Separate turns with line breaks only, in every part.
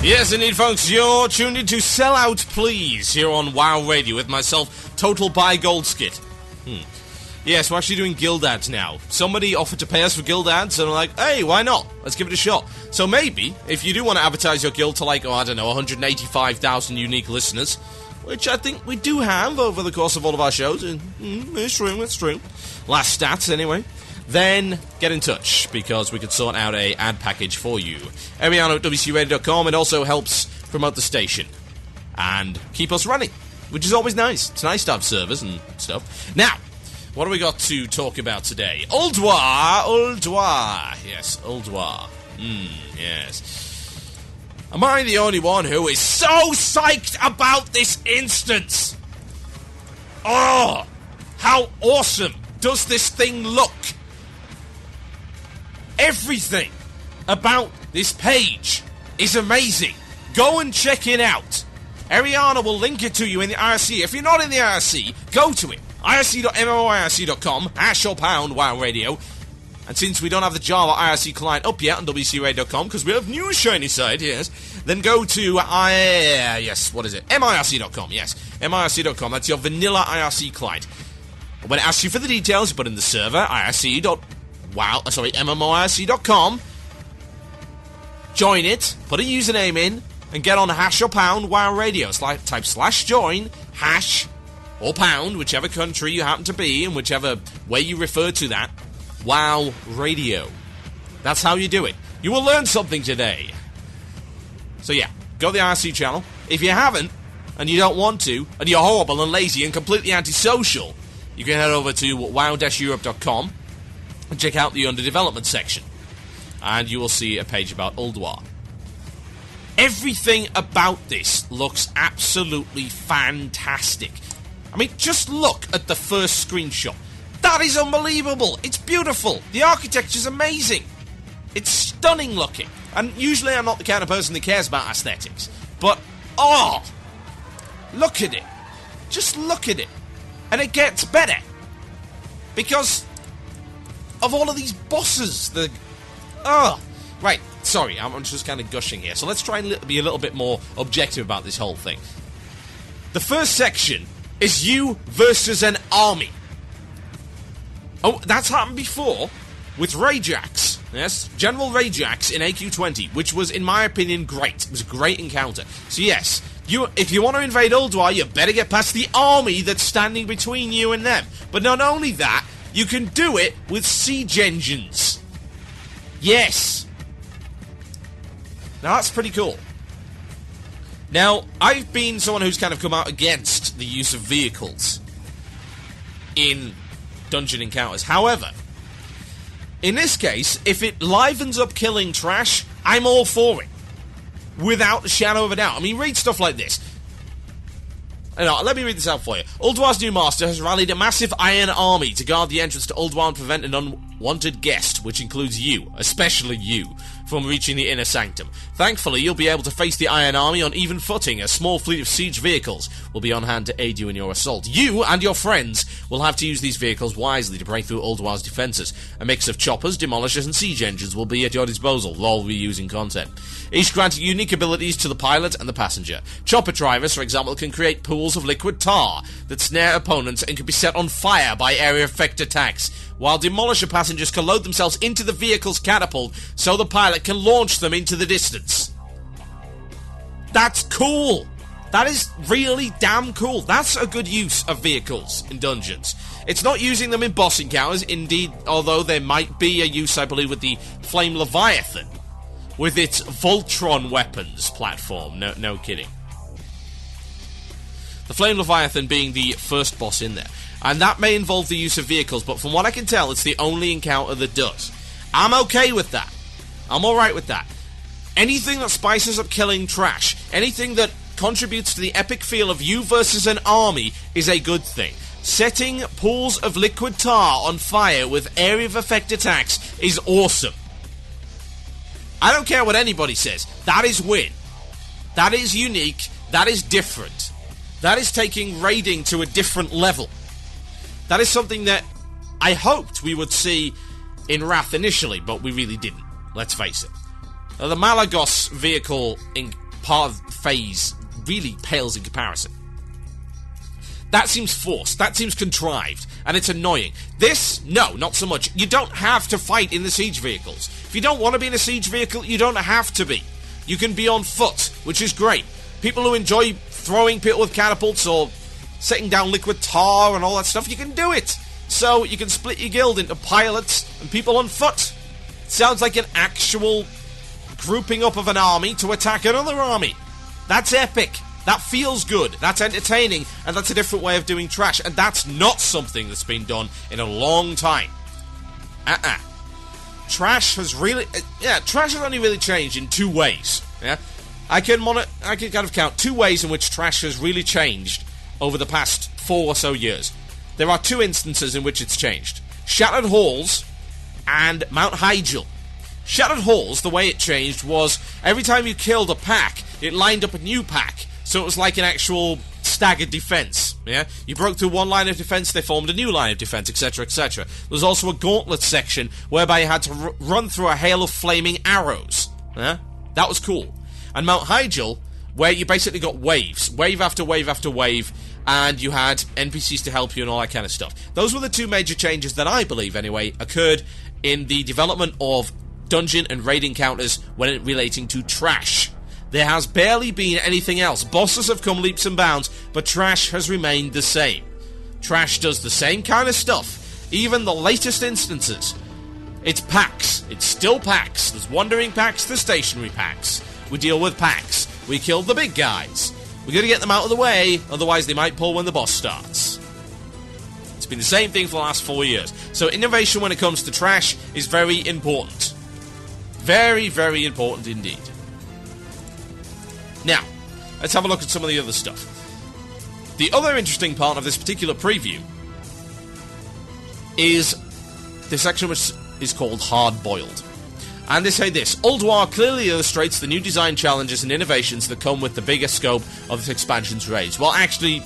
Yes, indeed, folks, you're tuned into Sell Out Please here on WoW Radio with myself, Total Buy Gold Skit. Yes, we're actually doing guild ads now. Somebody offered to pay us for guild ads, and I'm like, hey, why not? Let's give it a shot. So maybe, if you do want to advertise your guild to, like, 185,000 unique listeners, which I think we do have over the course of all of our shows, and it's true. Last stats, anyway. Then get in touch, because we could sort out a ad package for you. Ariano at WCRadio.com. It also helps promote the station and keep us running, which is always nice. It's nice to have servers and stuff. Now, what do we got to talk about today? Ulduar. Yes, Ulduar. Yes. Am I the only one who is so psyched about this instance? Oh, how awesome does this thing look? Everything about this page is amazing. Go and check it out. Ariana will link it to you in the IRC. If you're not in the IRC, go to it. IRC.moirc.com, # WoW Radio. And since we don't have the Java IRC client up yet on WCRadio.com, because we have new shiny site, yes, then go to, MIRC.com, yes, MIRC.com. That's your vanilla IRC client. When it asks you for the details, you put in the server, MMOIRC.com, join it, put a username in, and get on # WoW Radio. Type /join, # or pound, whichever country you happen to be, and whichever way you refer to that, WoW Radio. That's how you do it. You will learn something today. So yeah, go to the IRC channel. If you haven't, and you don't want to, and you're horrible and lazy and completely antisocial, you can head over to wow-europe.com and check out the under development section. And you will see a page about Ulduar. Everything about this looks absolutely fantastic. I mean, just look at the first screenshot. That is unbelievable. It's beautiful. The architecture's amazing. It's stunning looking. And usually I'm not the kind of person that cares about aesthetics. But, look at it. Just look at it. And it gets better. Because of all of these bosses. Right. Sorry, I'm just kind of gushing here. So let's try and be a little bit more objective about this whole thing. The first section is you versus an army. Oh, that's happened before with Rajax. Yes, General Rajax in AQ20, which was, in my opinion, great. It was a great encounter. So yes, if you want to invade Ulduar, you better get past the army that's standing between you and them. But not only that, you can do it with siege engines. Yes. Now that's pretty cool. Now, I've been someone who's kind of come out against the use of vehicles in dungeon encounters. However, in this case, if it livens up killing trash, I'm all for it. Without a shadow of a doubt. I mean, read stuff like this. Let me read this out for you. Ulduar's new master has rallied a massive iron army to guard the entrance to Ulduar and prevent an unwanted guest, which includes you, especially you, from reaching the inner sanctum. Thankfully, you'll be able to face the Iron Army on even footing. A small fleet of siege vehicles will be on hand to aid you in your assault. You and your friends will have to use these vehicles wisely to break through Ulduar's defences. A mix of choppers, demolishers, and siege engines will be at your disposal, all reusing content. Each granting unique abilities to the pilot and the passenger. Chopper drivers, for example, can create pools of liquid tar that snare opponents and can be set on fire by area effect attacks, while demolisher passengers can load themselves into the vehicle's catapult so the pilot can launch them into the distance. That's cool. That is really damn cool. That's a good use of vehicles in dungeons. It's not using them in boss encounters, indeed, although there might be a use, I believe, with the Flame Leviathan, with its Voltron weapons platform. No kidding. The Flame Leviathan being the first boss in there. And that may involve the use of vehicles, but from what I can tell, it's the only encounter that does. I'm okay with that. I'm alright with that. Anything that spices up killing trash, anything that contributes to the epic feel of you versus an army is a good thing. Setting pools of liquid tar on fire with area of effect attacks is awesome. I don't care what anybody says. That is win. That is unique. That is different. That is taking raiding to a different level. That is something that I hoped we would see in Wrath initially, but we really didn't. Let's face it. The Malagos vehicle part of the phase really pales in comparison. That seems forced, that seems contrived, and it's annoying. This, no, not so much. You don't have to fight in the siege vehicles. If you don't want to be in a siege vehicle, you don't have to be. You can be on foot, which is great. People who enjoy throwing people with catapults or setting down liquid tar and all that stuff, you can do it. So you can split your guild into pilots and people on foot. Sounds like an actual grouping up of an army to attack another army. That's epic. That feels good, that's entertaining, and that's a different way of doing trash, and that's not something that's been done in a long time. Trash has really... trash has only really changed in two ways, yeah? I can kind of count two ways in which trash has really changed over the past 4 or so years. There are two instances in which it's changed. Shattered Halls and Mount Hyjal. Shattered Halls, the way it changed was, every time you killed a pack, it lined up a new pack. So it was like an actual staggered defense, yeah? You broke through one line of defense, they formed a new line of defense, etc., etc. There was also a gauntlet section whereby you had to run through a hail of flaming arrows, yeah? That was cool. And Mount Hyjal, where you basically got waves, wave after wave after wave, and you had NPCs to help you and all that kind of stuff. Those were the two major changes that I believe, anyway, occurred in the development of dungeon and raid encounters when relating to trash. There has barely been anything else. Bosses have come leaps and bounds, but trash has remained the same. Trash does the same kind of stuff, even the latest instances. It's packs. It's still packs. There's wandering packs, there's stationary packs. We deal with packs. We kill the big guys. We're gonna get them out of the way, otherwise they might pull when the boss starts. It's been the same thing for the last 4 years. So innovation when it comes to trash is very important. Very, very important indeed. Now, let's have a look at some of the other stuff. The other interesting part of this particular preview is the section which is called Hard Boiled. And they say this: Ulduar clearly illustrates the new design challenges and innovations that come with the bigger scope of this expansion's raids. Well, actually,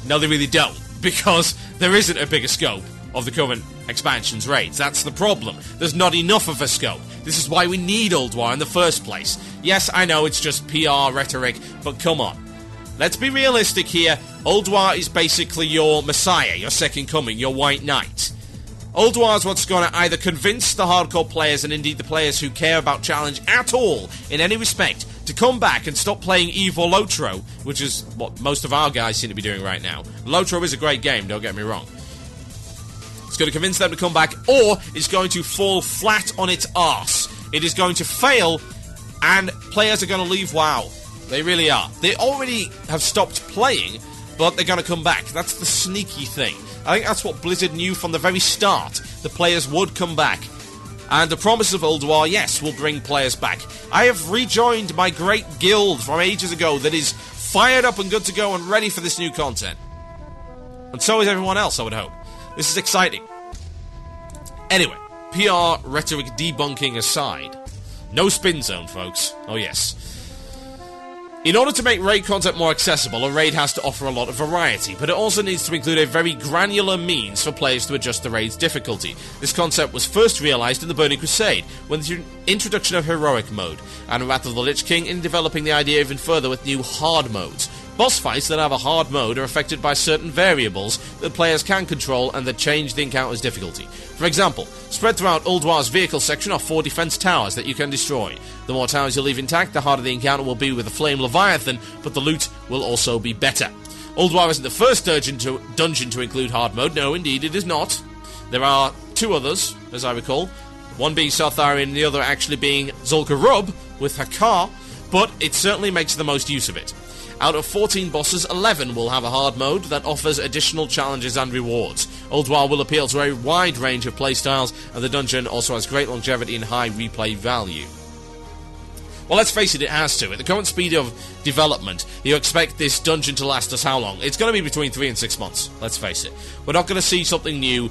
no, they really don't, because there isn't a bigger scope of the current expansion's raids. That's the problem. There's not enough of a scope. This is why we need Ulduar in the first place. Yes, I know it's just PR rhetoric, but come on. Let's be realistic here. Ulduar is basically your messiah, your second coming, your white knight. Ulduar is what's going to either convince the hardcore players, and indeed the players who care about challenge at all, in any respect, to come back and stop playing Eve or Lotro, which is what most of our guys seem to be doing right now. Lotro is a great game, don't get me wrong. It's going to convince them to come back, or it's going to fall flat on its arse. It is going to fail, and players are going to leave WoW. They really are. They already have stopped playing, but they're going to come back. That's the sneaky thing. I think that's what Blizzard knew from the very start. The players would come back. And the promise of Ulduar, yes, will bring players back. I have rejoined my great guild from ages ago that is fired up and good to go and ready for this new content. And so is everyone else, I would hope. This is exciting. Anyway, PR rhetoric debunking aside, no spin zone, folks. Oh yes. In order to make raid content more accessible, a raid has to offer a lot of variety, but it also needs to include a very granular means for players to adjust the raid's difficulty. This concept was first realised in the Burning Crusade, with the introduction of Heroic Mode, and Wrath of the Lich King in developing the idea even further with new hard modes. Boss fights that have a hard mode are affected by certain variables that players can control and that change the encounter's difficulty. For example, spread throughout Ulduar's vehicle section are 4 defense towers that you can destroy. The more towers you leave intact, the harder the encounter will be with the Flame Leviathan, but the loot will also be better. Ulduar isn't the first dungeon to include hard mode. No, indeed it is not. There are 2 others, as I recall. One being Sartharian and the other actually being Zul'Ka Rub with Hakar, but it certainly makes the most use of it. Out of 14 bosses, 11 will have a hard mode that offers additional challenges and rewards. Ulduar will appeal to a wide range of playstyles, and the dungeon also has great longevity and high replay value. Well, let's face it, it has to. At the current speed of development, you expect this dungeon to last us how long? It's going to be between 3 and 6 months, let's face it. We're not going to see something new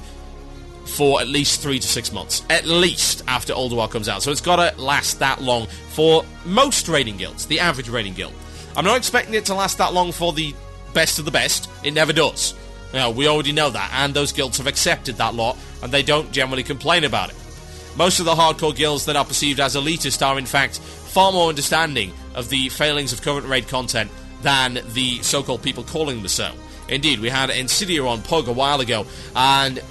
for at least 3 to 6 months. At least after Ulduar comes out. So it's got to last that long for most raiding guilds, the average raiding guild. I'm not expecting it to last that long for the best of the best. It never does. You know, we already know that, and those guilds have accepted that lot, and they don't generally complain about it. Most of the hardcore guilds that are perceived as elitist are, in fact, far more understanding of the failings of current raid content than the so-called people calling them so. Indeed, we had Insidia on Pug a while ago, and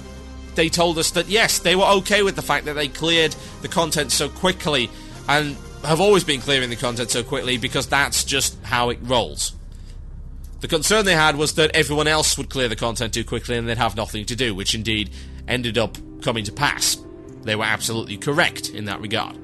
they told us that yes, they were okay with the fact that they cleared the content so quickly, and have always been clearing the content so quickly because that's just how it rolls. The concern they had was that everyone else would clear the content too quickly and they'd have nothing to do, which indeed ended up coming to pass. They were absolutely correct in that regard.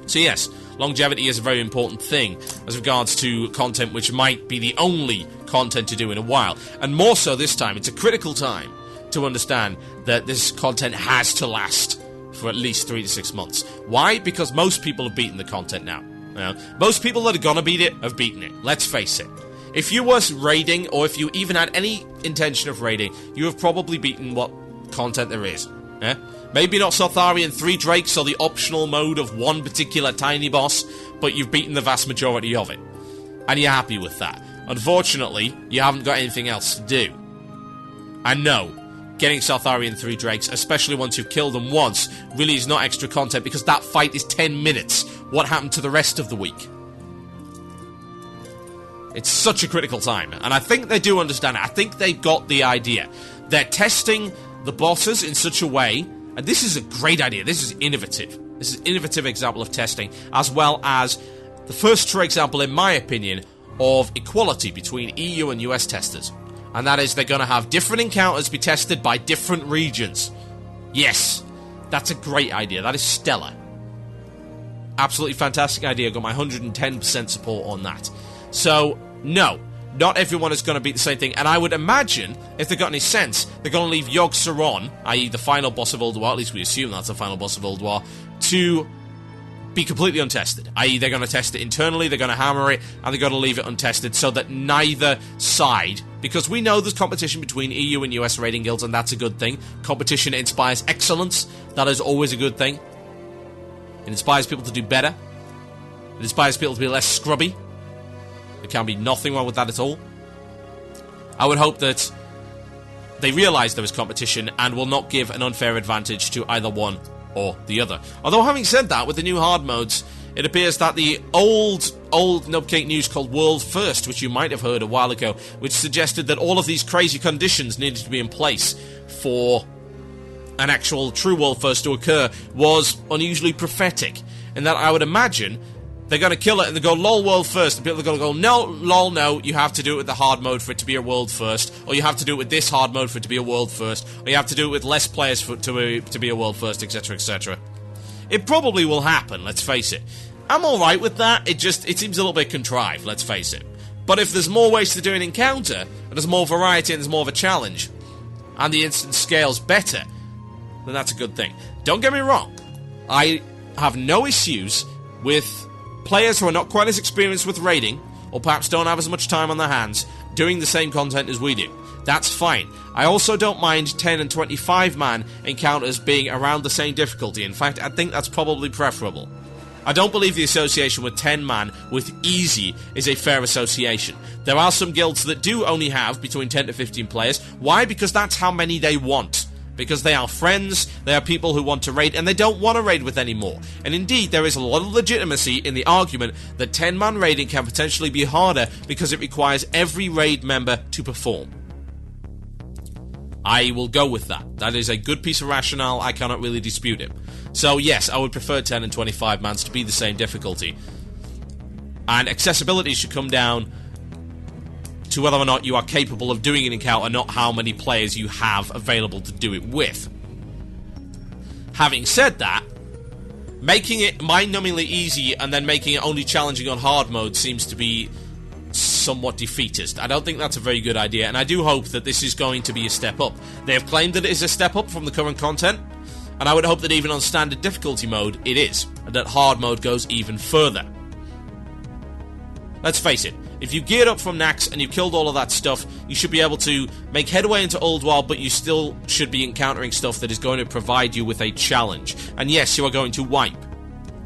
So yes, longevity is a very important thing as regards to content which might be the only content to do in a while. And more so this time, it's a critical time to understand that this content has to last for at least 3 to 6 months. Why? Because most people have beaten the content now. You know, most people that are gonna beat it have beaten it. Let's face it. If you were raiding, or if you even had any intention of raiding, you have probably beaten what content there is. Yeah? Maybe not Sotharian 3 Drakes or the optional mode of one particular tiny boss, but you've beaten the vast majority of it. And you're happy with that. Unfortunately, you haven't got anything else to do. And no, getting Sotharian 3 Drakes, especially once you've killed them once, really is not extra content because that fight is 10 minutes. What happened to the rest of the week? It's such a critical time, and I think they do understand it. I think they got the idea. They're testing the bosses in such a way, and this is a great idea. This is innovative. This is an innovative example of testing, as well as the first true example, in my opinion, of equality between EU and US testers. And that is they're going to have different encounters be tested by different regions. Yes, that's a great idea. That is stellar. Absolutely fantastic idea. Got my 110% support on that. So, no, not everyone is going to beat the same thing, and I would imagine, if they've got any sense, they're going to leave Yogg-Saron, i.e. the final boss of Ulduar, at least we assume that's the final boss of Ulduar, to be completely untested. I.e. they're going to test it internally, they're going to hammer it, and they're going to leave it untested so that neither side, because we know there's competition between EU and US raiding guilds, and that's a good thing. Competition inspires excellence, that is always a good thing. It inspires people to do better. It inspires people to be less scrubby. There can be nothing wrong with that at all. I would hope that they realise there is competition and will not give an unfair advantage to either one or the other. Although, having said that, with the new hard modes, it appears that the old Nubcake news called World First, which you might have heard a while ago, which suggested that all of these crazy conditions needed to be in place for an actual true World First to occur, was unusually prophetic. In that I would imagine they're going to kill it and they go, lol, world first. And people are going to go, no, lol, no, you have to do it with the hard mode for it to be a world first. Or you have to do it with this hard mode for it to be a world first. Or you have to do it with less players for it to be a world first, etc, etc. It probably will happen, let's face it. I'm alright with that, it seems a little bit contrived, let's face it. But if there's more ways to do an encounter, and there's more variety and there's more of a challenge, and the instance scales better, then that's a good thing. Don't get me wrong, I have no issues with players who are not quite as experienced with raiding, or perhaps don't have as much time on their hands, doing the same content as we do. That's fine. I also don't mind 10 and 25 man encounters being around the same difficulty. In fact, I think that's probably preferable. I don't believe the association with 10 man with easy is a fair association. There are some guilds that do only have between 10 to 15 players. Why? Because that's how many they want. Because they are friends, they are people who want to raid, and they don't want to raid with any more. And indeed, there is a lot of legitimacy in the argument that 10-man raiding can potentially be harder because it requires every raid member to perform. I will go with that. That is a good piece of rationale, I cannot really dispute it. So yes, I would prefer 10 and 25 mans to be the same difficulty. And accessibility should come down to whether or not you are capable of doing an encounter, not how many players you have available to do it with. Having said that, making it mind-numbingly easy and then making it only challenging on hard mode seems to be somewhat defeatist. I don't think that's a very good idea, and I do hope that this is going to be a step up. They have claimed that it is a step up from the current content, and I would hope that even on standard difficulty mode, it is, and that hard mode goes even further. Let's face it, if you geared up from Nax and you killed all of that stuff, you should be able to make headway into Ulduar, but you still should be encountering stuff that is going to provide you with a challenge. And yes, you are going to wipe.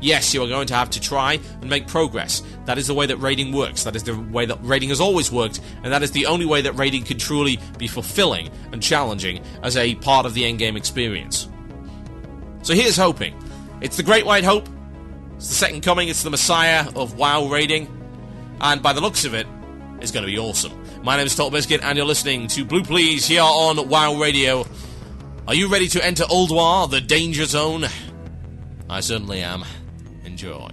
Yes, you are going to have to try and make progress. That is the way that raiding works. That is the way that raiding has always worked, and that is the only way that raiding can truly be fulfilling and challenging as a part of the endgame experience. So here's hoping. It's the Great White Hope. It's the second coming, it's the Messiah of WoW raiding, and by the looks of it, it's going to be awesome. My name is Total Biscuit, and you're listening to Blue Please here on WoW Radio. Are you ready to enter Ulduar, the danger zone? I certainly am. Enjoy.